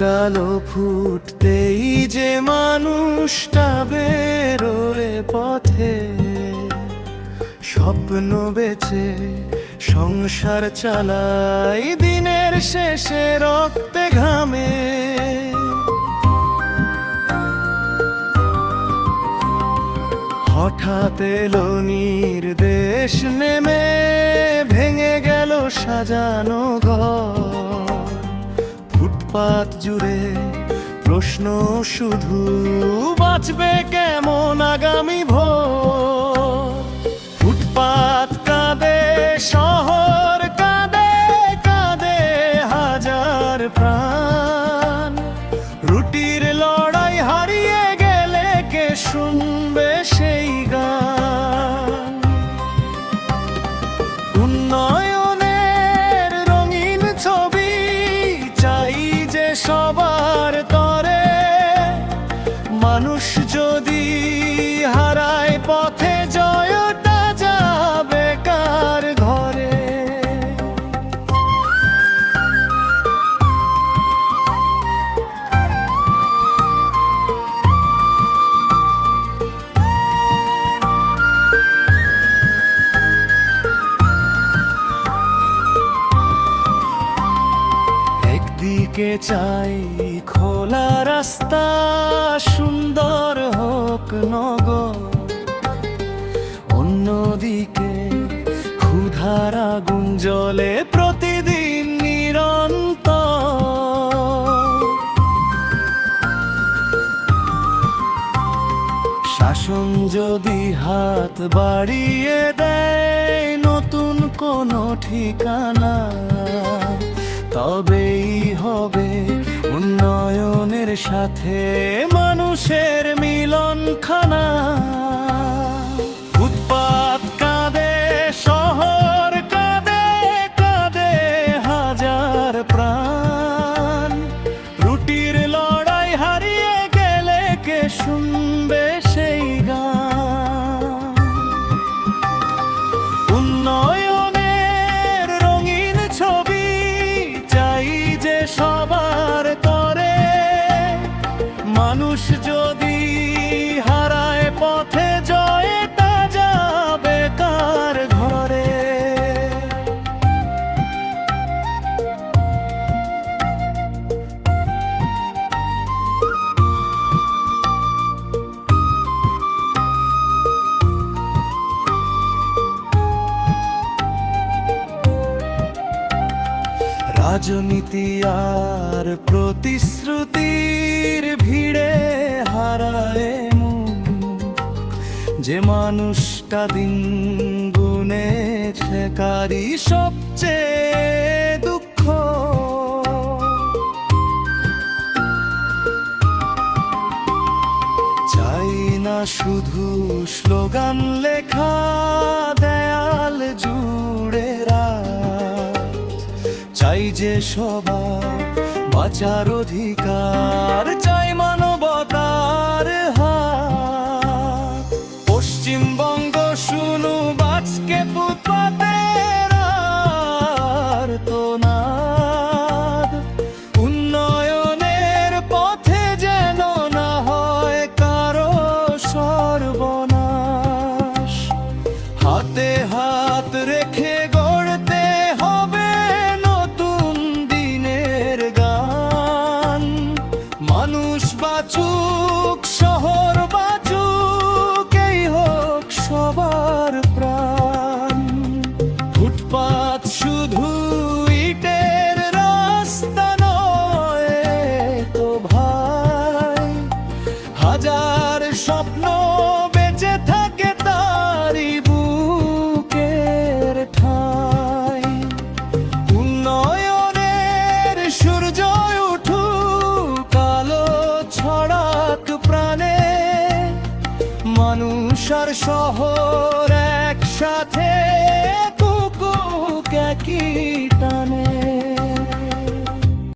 ভোরের আলো ফুটতেই যে মানুষটা বেরোয় পথে, স্বপ্ন বেচে সংসার চালাই দিনের শেষে রক্তে ঘামে। হঠাৎ এলো নির্দেশ নেমে, ভেঙে গেল সাজানো ঘর। ফুটপাত জুড়ে প্রশ্ন শুধু, বাঁচবে কেমন আগামী ভোর। ফুটপাত কাঁদে, শহর কাঁদে, কাঁদে হাজার প্রাণ। রুটির লড়াই হারিয়ে গেলে কে শুনবে সেই গান। উন্নয়নের রঙিন ছবি চাই যে সবার তরে, মানুষ যদি হারায় পথে জয়টা যাবে কার ঘরে। একদিকে চাই খোলা রাস্তা, সুন্দর হোক নগর। অন্যদিকে ক্ষুধার আগুন জ্বলে প্রতিদিন নিরন্তর। শাসন যদি হাত বাড়িয়ে দেয় নতুন কোনো ঠিকানা, তবেই হবে উন্নয়নের সাথে মানুষের মিলনখানা। ফুটপাত কাঁদে, শহর কাঁদে, কাঁদে হাজার প্রাণ। রুটির লড়াই হারিয়ে গেলে কে শুনবে সেই গান। উন্নয়নের রঙিন ছবি চাই যে সবার তরে, মানুষ যদি হারায় পথে জয়টা যাবে কার ঘরে। রাজনীতি আর প্রতিশ্রুতির ভিড়ে হারায় মুখ, যে মানুষটা দিন গুনেছে কারি সবচেয়ে দুঃখ। চাই না শুধু স্লোগান লেখা দেয়াল জুড়ে রাত, চাই যে সবার বাঁচার অধিকার, চাই মানবতার হাত। পশ্চিমবঙ্গ শুনু বাজকে ফুটপাতের আর্তনাদ। উন্নয়নের পথে যেন না হয় কারো সর্বনাশ। হাতে হাত রেখে গড়তে হবে নতুন দিনের গান। মানুষ বাঁচুক, শহর বাঁচুক, এই হোক সবার প্রাণ। ফুটপাত শুধু ইটের রাস্তা নয় তো ভাই, হাজার স্বপ্ন বেঁচে থাকে তারই বুকের ঠাই। উন্নয়নের সূর্য উঠুক, আলো ছড়াক প্রাণে, মানুষ আর শহর একসাথে কুকুক একই